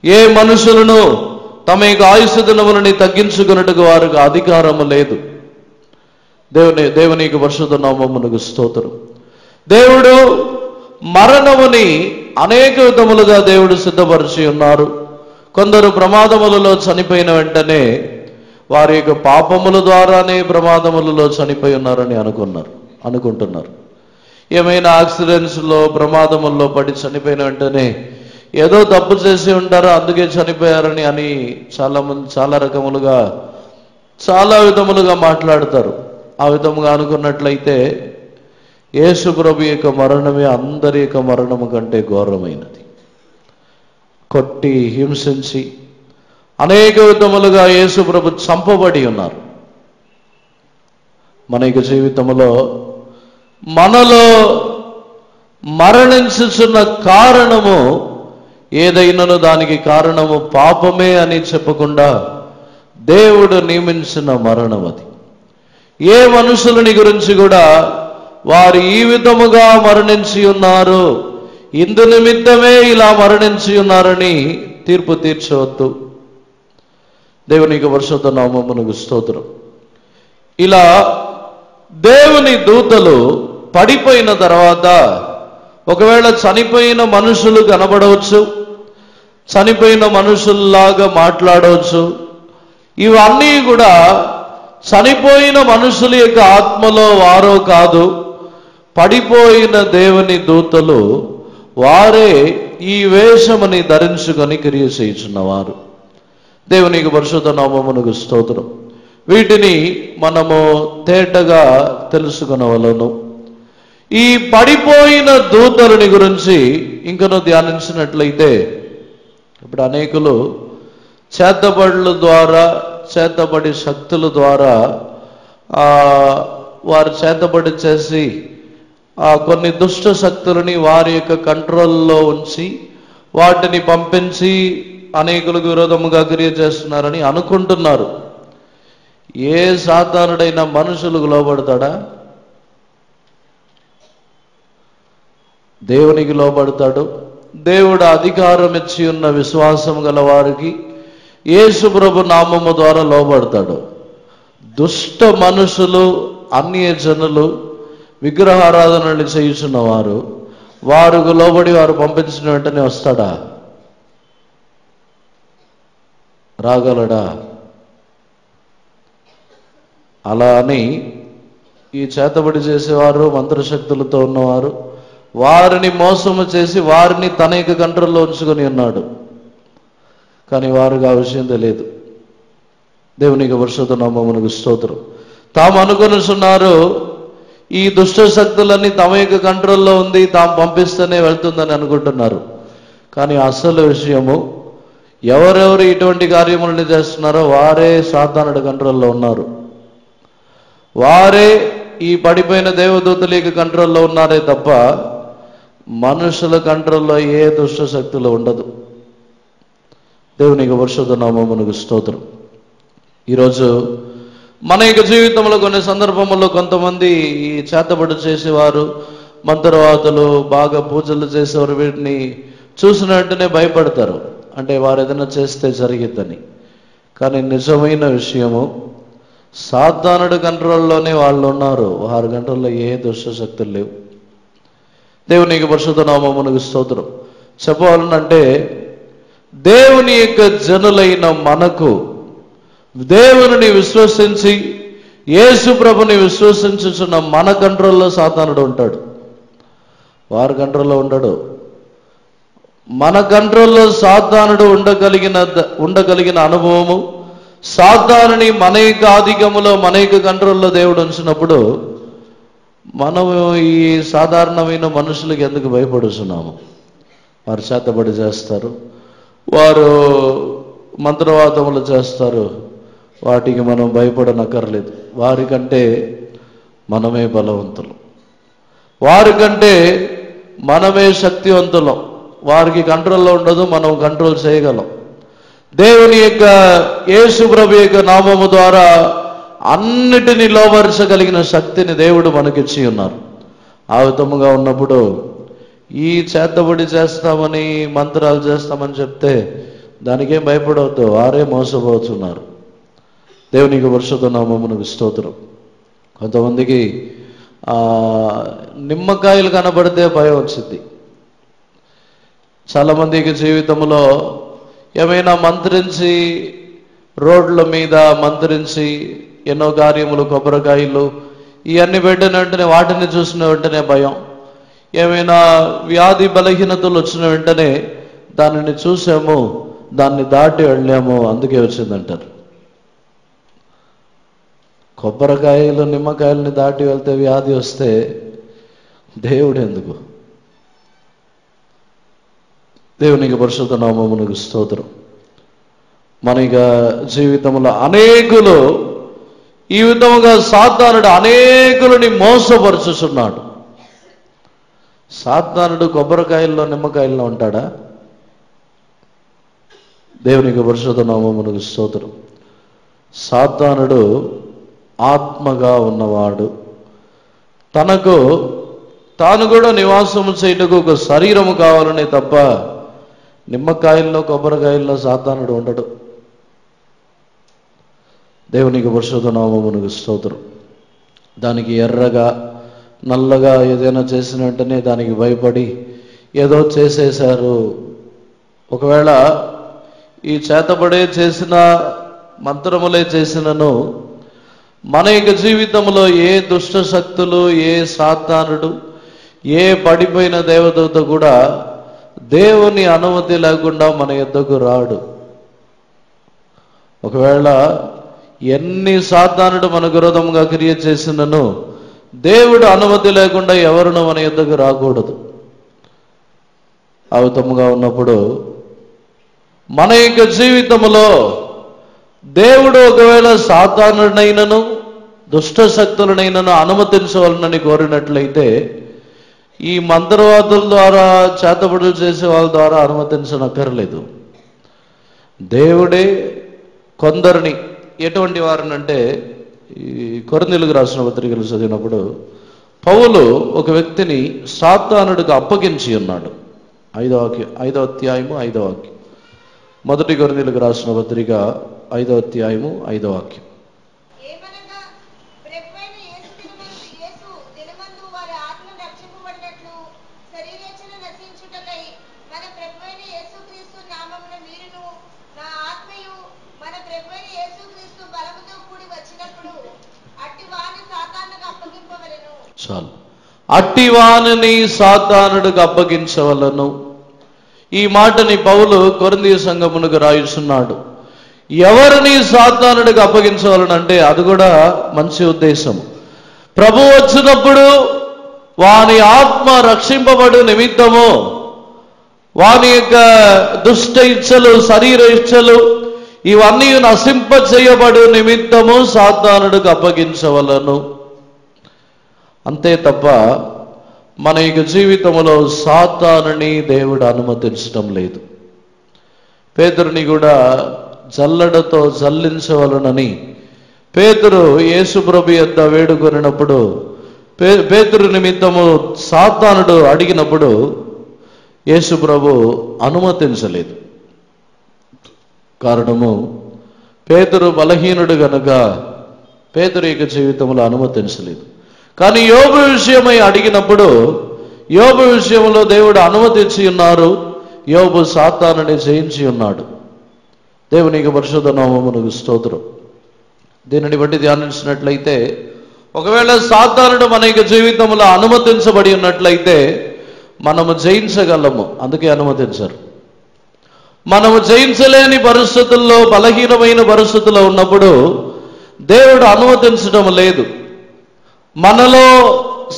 ఏ మనుషులను తమ యొక్క ఆయుష్ దినములని తగ్గించుకున్నట్టుకు వారికి అధికారము లేదు. దేవుని యొక్క పరిశుద్ధ నామమునకు స్తోత్రం. దేవుడు మరణముని అనేక విధములుగా దేవుడు సిద్ధపరిచి ఉన్నారు. కొందరు ప్రమాదములలో చనిపోయిన వెంటనే వారి యొక్క పాపముల ద్వారానే ప్రమాదములలో చనిపోయి ఉన్నారని అనుకుంటున్నారు. ఏమైనా యాక్సిడెంట్స్లో ప్రమాదముల్లో పడి చనిపోయిన వెంటనే ఏదో తప్పు చేసి ఉంటారో అందుకే చనిపోయారని అని చాలామంది చాలా రకములుగా చాలా విధములుగా మాట్లాడతారు. ఆ విధముగా అనుకున్నట్లయితే యేసు ప్రభు యొక్క మరణమే అందరి యొక్క మరణము కంటే ఘోరమైనది. కొట్టి హింసించి అనేక విధములుగా యేసు ప్రభు చంపబడి ఉన్నారు. మన యొక్క జీవితంలో మనలో మరణించుచున్న కారణము ఏదైనాను దానికి కారణము పాపమే అని చెప్పకుండా దేవుడు నియమించిన మరణం అది. ఏ మనుషులని గురించి కూడా వారు ఈ విధముగా మరణించి ఉన్నారు, ఇందు నిమిత్తమే ఇలా మరణించి ఉన్నారని తీర్పు తీర్చవద్దు. దేవునికి పరిశుద్ధ నామమునకు స్తోత్రం. ఇలా దేవుని దూతలు పడిపోయిన తర్వాత ఒకవేళ చనిపోయిన మనుషులు కనబడవచ్చు, చనిపోయిన మనుషుల్లాగా మాట్లాడవచ్చు. ఇవన్నీ కూడా చనిపోయిన మనుషుల యొక్క ఆత్మలో వారో కాదు, పడిపోయిన దేవుని దూతలు వారే ఈ వేషముని ధరించుకొని క్రియ చేయుచున్నవారు. దేవునికి పరిశుద్ధ నామమునకు స్తోత్రం. వీటిని మనము తేటగా తెలుసుకొనవలెను. ఈ పడిపోయిన దూతలని గురించి ఇంకనూ ధ్యానించినట్లయితే, ఇప్పుడు అనేకులు చేతబడుల ద్వారా, చేతబడి శక్తుల ద్వారా వారు చేతబడి చేసి కొన్ని దుష్ట శక్తులని వారి యొక్క కంట్రోల్లో ఉంచి వాటిని పంపించి అనేకులకు విరోధముగా క్రియ చేస్తున్నారని అనుకుంటున్నారు. ఏ సాతానుడైనా మనుషులకు లోబడతాడా? దేవునికి లోబడతాడు. దేవుడు అధికారం ఇచ్చి ఉన్న విశ్వాసం గల వారికి యేసు ప్రభు నామము ద్వారా లోబడతాడు. దుష్ట మనుషులు, అన్య జనులు, విగ్రహారాధనలు చేయుచున్నవారు వారికి లోబడి వారు పంపించిన వెంటనే వస్తాడా? రాగలడా? అలా అని ఈ చేతబడి చేసేవారు, మంత్రశక్తులతో ఉన్నవారు వారిని మోసము చేసి వారిని తన యొక్క కంట్రోల్లో ఉంచుకొని ఉన్నాడు. కానీ వారికి ఆ విషయం తెలియదు. దేవునికి పరిశుద్ధ నామమునకు స్తోత్రం. తాము అనుకొనిస్తున్నారు ఈ దుష్ట శక్తులన్నీ తమ యొక్క కంట్రోల్లో ఉంది, తాము పంపిస్తేనే వెళ్తుందని అనుకుంటున్నారు. కానీ అసలు విషయము ఎవరెవరు ఇటువంటి కార్యములను చేస్తున్నారో వారే సాతానుడి కంట్రోల్లో ఉన్నారు. వారే ఈ పడిపోయిన దేవదూతల యొక్క కంట్రోల్లో ఉన్నారే తప్ప మనుషుల కంట్రోల్లో ఏ దుష్ట శక్తులు ఉండదు. దేవునికి పరిశుద్ధ నామమునకు స్తోత్రం. ఈరోజు మన యొక్క జీవితంలో కొన్ని సందర్భముల్లో కొంతమంది ఈ చేతబడి చేసేవారు, మంత్రవాదులు, బాగా పూజలు చేసేవారు వీటిని చూసిన వెంటనే భయపడతారు. అంటే వారు ఏదైనా చేస్తే జరిగిద్దని. కానీ నిజమైన విషయము సాతానుడి కంట్రోల్లోనే వాళ్ళు ఉన్నారు. వారి కంట్రోల్లో ఏ దుష్ట శక్తులు లేవు. దేవునికి పరిశుద్ధ నామమునకు స్తోత్రం. చెప్పాలంటే దేవుని యొక్క జనులైన మనకు, దేవుని విశ్వసించి యేసు ప్రభుని విశ్వసించుచున్న మన కంట్రోల్లో సాతానుడు ఉంటాడు. వారి కంట్రోల్లో ఉండడు. మన కంట్రోల్లో సాతానుడు ఉండగలిగిన అనుభవము, సాతానుని మన యొక్క ఆధిక్యములో, మన యొక్క కంట్రోల్లో దేవుడు ఉంచినప్పుడు మనము ఈ సాధారణమైన మనుషులకు ఎందుకు భయపడుతున్నాము? వారు చేతబడి చేస్తారు, వారు మంత్రవాదములు చేస్తారు, వాటికి మనం భయపడనక్కర్లేదు. వారికంటే మనమే బలవంతులు, వారికంటే మనమే శక్తివంతులం. వారికి కంట్రోల్లో ఉండదు, మనం కంట్రోల్ చేయగలం. దేవుని యొక్క యేసు ప్రభు యొక్క నామము ద్వారా అన్నిటినీ లోబరచగలిగిన శక్తిని దేవుడు మనకిచ్చి ఉన్నారు. ఆ విధముగా ఉన్నప్పుడు ఈ చేతబడి చేస్తామని, మంత్రాలు చేస్తామని చెప్తే దానికేం భయపడవద్దు. వారే మోసపోతున్నారు. దేవునికి పరిశుద్ధ నామమునకు స్తోత్రం. కొంతమందికి నిమ్మకాయలు కనబడితే భయం వచ్చింది. చాలామందికి జీవితంలో ఏమైనా మంత్రించి, రోడ్ల మీద మంత్రించి ఎన్నో కార్యములు, కొబ్బరికాయలు ఇవన్నీ పెట్టిన వెంటనే వాటిని చూసిన వెంటనే భయం. ఏమైనా వ్యాధి బలహీనతలు వచ్చిన వెంటనే దానిని చూసాము, దాన్ని దాటి వెళ్ళాము, అందుకే వచ్చిందంటారు. కొబ్బరికాయలు, నిమ్మకాయలని దాటి వెళ్తే వ్యాధి వస్తే దేవుడు ఎందుకు? దేవునికి పరిశుద్ధ నామమునకు స్తోత్రం. మన జీవితంలో అనేకులు ఈ విధముగా సాతానుడు అనేకులని మోసపరుచుతున్నాడు. సాతానుడు కొబ్బరికాయల్లో నిమ్మకాయల్లో ఉంటాడా? దేవునికి పరిశుద్ధ నామమునకు స్తోత్రం. సాతానుడు ఆత్మగా ఉన్నవాడు. తనకు తాను కూడా నివాసము చేయుటకు ఒక శరీరము కావాలనే తప్ప నిమ్మకాయల్లో కొబ్బరికాయల్లో సాతానుడు ఉండడు. దేవునికి పరిశుద్ధ నామమునకు స్తోత్రం. దానికి ఎర్రగా నల్లగా ఏదైనా చేసిన వెంటనే దానికి భయపడి ఏదో చేసేశారు. ఒకవేళ ఈ చేతబడే చేసిన మంత్రములే చేసినను మన జీవితంలో ఏ దుష్ట శక్తులు, ఏ సాతానుడు, ఏ పడిపోయిన దేవదూత కూడా దేవుని అనుమతి లేకుండా మన యొద్దకు రాడు. ఒకవేళ ఎన్ని సాతానుడు మన విరోధంగా క్రియ చేసినను దేవుడు అనుమతి లేకుండా ఎవరును మన యొద్దకు రాకూడదు. అవతముగా ఉన్నప్పుడు మన జీవితంలో దేవుడు ఒకవేళ సాతానుడైనను దుష్ట శక్తులనైనను అనుమతించవాలని కోరినట్లయితే ఈ మంత్రవాదుల ద్వారా, చేతబడులు చేసే వాళ్ళ ద్వారా అనుమతించనక్కర్లేదు. దేవుడే కొందరిని, ఎటువంటి వారినంటే ఈ కొరింథీయులకు రాసిన పత్రికలు చదివినప్పుడు పౌలు ఒక వ్యక్తిని సాతానుడికి అప్పగించి ఉన్నాడు. 5వ అధ్యాయము 5వ వాక్యం. మొదటి కొరింథీయులకు రాసిన పత్రిక 5వ అధ్యాయము 5వ వాక్యం. చాలు. అట్టి వానిని సాతానుడికి అప్పగించవలను. ఈ మాటని పౌలు కొరింథీ సంఘమునకు రాయిస్తున్నాడు. ఎవరిని సాతానుడికి అప్పగించవలనంటే అది కూడా మంచి ఉద్దేశం. ప్రభు వచ్చినప్పుడు వాని ఆత్మ రక్షింపబడు నిమిత్తము వాని యొక్క దుష్ట ఇచ్చలు, శరీర ఇచ్చలు ఇవన్నీ నశింప చేయబడు నిమిత్తము సాతానుడికి అప్పగించవలను. అంతే తప్ప మన జీవితంలో సాతానుని దేవుడు అనుమతించడం లేదు. పేతురుని కూడా జల్లడతో జల్లించవలనని పేతురు యేసు ప్రభు యొద్ద వేడుకొనినప్పుడు పేతురు నిమిత్తము సాతానుడు అడిగినప్పుడు యేసు ప్రభు అనుమతించలేదు. కారణము పేతురు బలహీనుడు గనుక పేతురు యొక్క జీవితంలో అనుమతించలేదు. కానీ యోబు విషయమై అడిగినప్పుడు యోబు విషయంలో దేవుడు అనుమతించి ఉన్నారు. యోబు సాతానుని జయించి ఉన్నాడు. దేవునికి పరిశుద్ధ నామమునకు స్తోత్రం. దీనిని బట్టి ధ్యానించినట్లయితే ఒకవేళ సాతానుడు మన జీవితంలో అనుమతించబడి ఉన్నట్లయితే మనము జయించగలము. అందుకే అనుమతించరు. మనము జయించలేని పరిస్థితుల్లో, బలహీనమైన పరిస్థితుల్లో ఉన్నప్పుడు దేవుడు అనుమతించడం లేదు. మనలో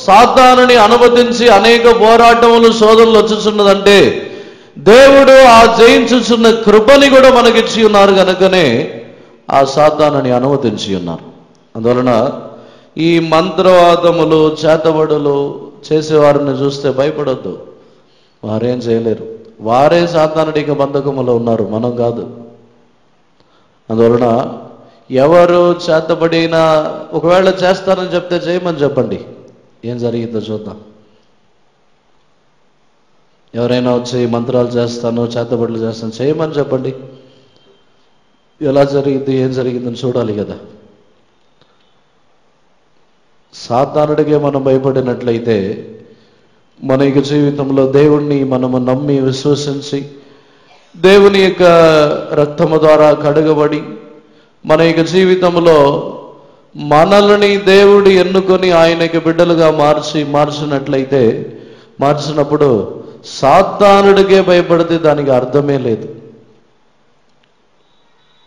సాతానుని అనుమతించి అనేక పోరాటములు, శోధనలు వచ్చుచున్నదంటే దేవుడు ఆ జయించుచున్న కృపని కూడా మనకిచ్చి ఉన్నారు కనుకనే ఆ సాతానుని అనుమతించి ఉన్నారు. అందువలన ఈ మంత్రవాదములు, చేతబడులు చేసేవారిని చూస్తే భయపడొద్దు. వారేం చేయలేరు. వారే సాతానుడి బంధకములో ఉన్నారు, మనం కాదు. అందువలన ఎవరు చేతబడినా ఒకవేళ చేస్తానని చెప్తే చేయమని చెప్పండి. ఏం జరిగిందో చూద్దాం. ఎవరైనా వచ్చి మంత్రాలు చేస్తాను, చేతబడులు చేస్తాను చేయమని చెప్పండి. ఎలా జరిగింది, ఏం జరిగిందని చూడాలి కదా. సాతానుడికే మనం భయపడినట్లయితే మన జీవితంలో దేవుణ్ణి మనము నమ్మి విశ్వసించి దేవుని యొక్క రక్తము ద్వారా కడగబడి మన జీవితంలో మనల్ని దేవుడు ఎన్నుకొని ఆయనకి బిడ్డలుగా మార్చినప్పుడు సాతానుడికే భయపడితే దానికి అర్థమే లేదు.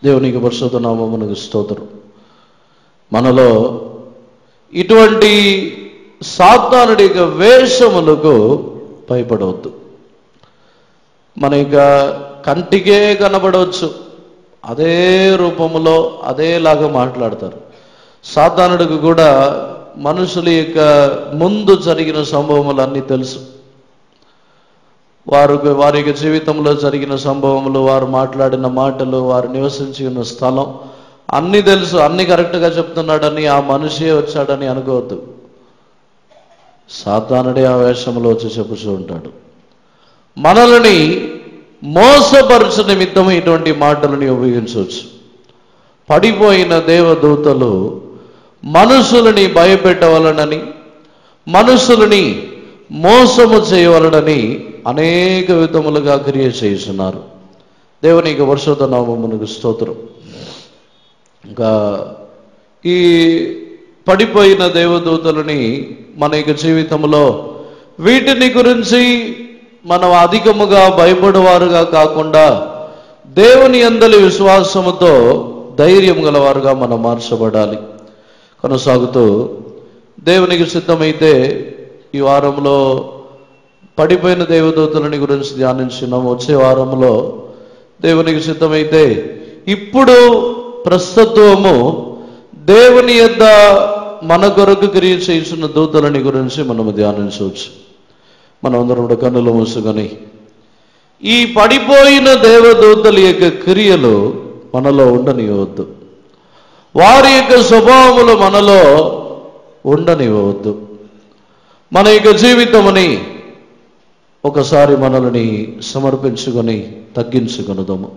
దేవునికి పరిశుద్ధ నామమునకు స్తోత్రం. మనలో ఇటువంటి సాతానుడి యొక్క వేషములకు భయపడవద్దు. మన కంటికే కనబడవచ్చు, అదే రూపంలో అదేలాగా మాట్లాడతారు. సాతానుడికి కూడా మనుషుల యొక్క ముందు జరిగిన సంభవములు అన్నీ తెలుసు. వారి యొక్క జీవితంలో జరిగిన సంభవములు, వారు మాట్లాడిన మాటలు, వారు నివసించి ఉన్న స్థలం అన్నీ తెలుసు. అన్నీ కరెక్ట్గా చెప్తున్నాడని ఆ మనిషే వచ్చాడని అనుకోవద్దు. సాతానుడే ఆ వేషంలో వచ్చి చెప్పుతూ ఉంటాడు. మనల్ని మోసపరచు నిమిత్తం ఇటువంటి మాటలని ఉపయోగించవచ్చు. పడిపోయిన దేవదూతలు మనుషులని భయపెట్టవలనని, మనుషులని మోసము చేయవలనని అనేక విధములుగా క్రియ చేస్తున్నారు. దేవునికి పరిశుద్ధ నామమునకు స్తోత్రం. ఇంకా ఈ పడిపోయిన దేవదూతలని మన యొక్క జీవితంలో వీటిని గురించి మనం అధికముగా భయపడేవారుగా కాకుండా దేవుని యందలి విశ్వాసముతో ధైర్యం గలవారుగా మనం మార్చబడాలి. కొనసాగుతూ దేవునికి సిద్ధమైతే ఈ వారంలో పడిపోయిన దేవదూతలని గురించి ధ్యానించున్నాము. వచ్చే వారంలో దేవునికి సిద్ధమైతే ఇప్పుడు ప్రస్తుతము దేవుని యొద్ద మన కొరకు క్రియ చేస్తున్న దూతలని గురించి మనము ధ్యానించవచ్చు. మనమందరం కూడా కన్నులు మూసుకొని ఈ పడిపోయిన దేవదూతల యొక్క క్రియలు మనలో ఉండనివ్వద్దు, వారి యొక్క స్వభావములు మనలో ఉండనివ్వవద్దు. మన యొక్క జీవితముని ఒకసారి మనల్ని సమర్పించుకొని తగ్గించుకొనుదాము.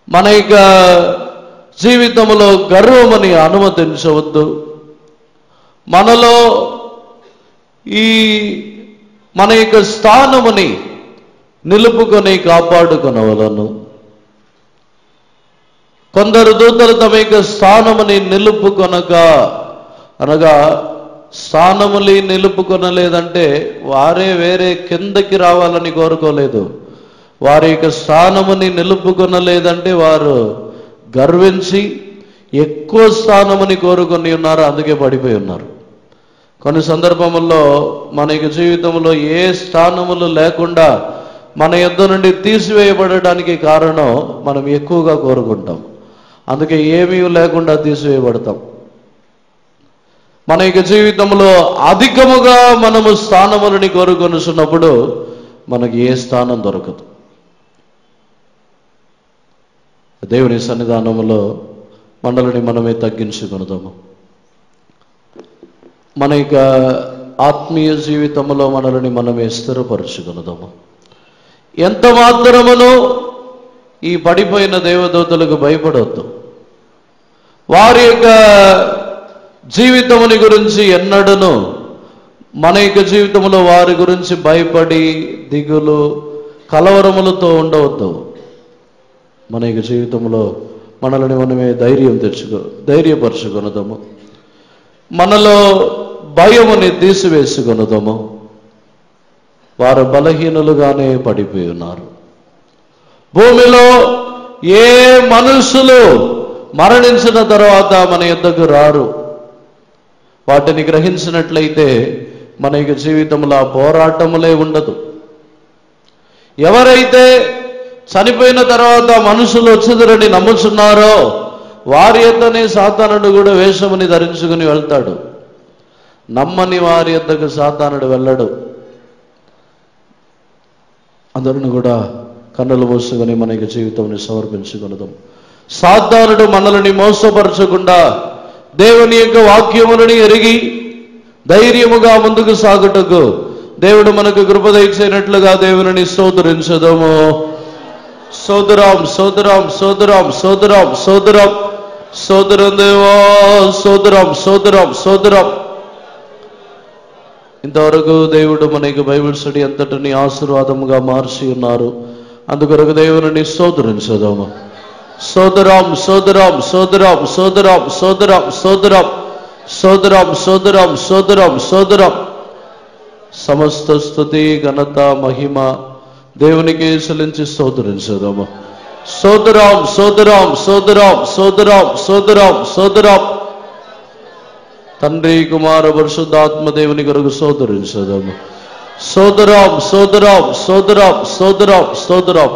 మన యొక్క జీవితంలో గర్వమని అనుమతించవద్దు. మనలో ఈ మన యొక్క స్థానముని నిలుపుకొని కాపాడుకొనవలను. కొందరు దూతలు తమ యొక్క స్థానముని నిలుపుకొనక, అనగా స్థానములి నిలుపుకొనలేదంటే వారే వేరే కిందకి రావాలని కోరుకోలేదు. వారి యొక్క స్థానముని నిలుపుకొనలేదంటే వారు గర్వించి ఎక్కువ స్థానముని కోరుకొని ఉన్నారు, అందుకే పడిపోయి ఉన్నారు. కొన్ని సందర్భముల్లో మన యొక్క జీవితంలో ఏ స్థానములు లేకుండా మన యొద్ద నుండి తీసివేయబడడానికి కారణం మనం ఎక్కువగా కోరుకుంటాం, అందుకే ఏమీ లేకుండా తీసివేయబడతాం. మన యొక్క జీవితంలో అధికముగా మనము స్థానములని కోరుకొనుచున్నప్పుడు మనకి ఏ స్థానం దొరకదు. దేవుని సన్నిధానములో మనల్ని మనమే తగ్గించుకొనుదాము. మన యొక్క ఆత్మీయ జీవితంలో మనల్ని మనమే స్థిరపరచుకొనుదాము. ఎంత మాత్రమును ఈ పడిపోయిన దేవదూతలకు భయపడవద్దు. వారి యొక్క జీవితముని గురించి ఎన్నడను మన యొక్క జీవితంలో వారి గురించి భయపడి దిగులు కలవరములతో ఉండవద్దు. మన యొక్క జీవితంలో మనల్ని మనమే ధైర్యపరచుకొనుదాము. మనలో భయముని తీసివేసుకొనుదాము. వారు బలహీనులుగానే పడిపోయి ఉన్నారు. భూమిలో ఏ మనుషులు మరణించిన తర్వాత మన యొద్దకు రారు. వాటిని గ్రహించినట్లయితే మన యొక్క జీవితంలో ఆ పోరాటములే ఉండదు. ఎవరైతే చనిపోయిన తర్వాత మనుషులు వచ్చుదురని నమ్ముచున్నారో వారి యొద్దనే సాతానుడు కూడా వేషముని ధరించుకుని వెళ్తాడు. నమ్మని వారి యొద్దకు సాతానుడు వెళ్ళడు. అందరిని కూడా కన్నులు మూసుకొని మన యొక్క జీవితాన్ని సమర్పించుకొనుదాం. సాతానుడు మనల్ని మోసపరచకుండా దేవుని యొక్క వాక్యములని ఎరిగి ధైర్యముగా ముందుకు సాగుటకు దేవుడు మనకు కృప దయచేసినట్లుగా దేవుని స్తోత్రించుదాము. సోదరం సోదరం సోదరం సోదరం సోదరం సోదరం దేవా సోదరం సోదరం సోదరం. ఇంతవరకు దేవుడు మనకి బైబిల్ స్టడీ అంతటిని ఆశీర్వాదముగా మార్చి ఉన్నారు. అందుకొరకు దేవుని స్తోత్రించుదాము. సోదరం సోదరం సోదరం సోదరం సోదరం సోదరం సోదరం సోదరం సోదరం సోదరం. సమస్త స్తుతి ఘనత మహిమ దేవునికి చెల్లించి స్తోత్రించుదాము. సోదరం సోదరం సోదరం సోదరం సోదరం సోదరం. తండ్రి కుమార పరిశుద్ధాత్మ దేవుని కొరకు స్తోత్రించుదాము. సోదరం సోదరం సోదరం సోదరం సోదరం.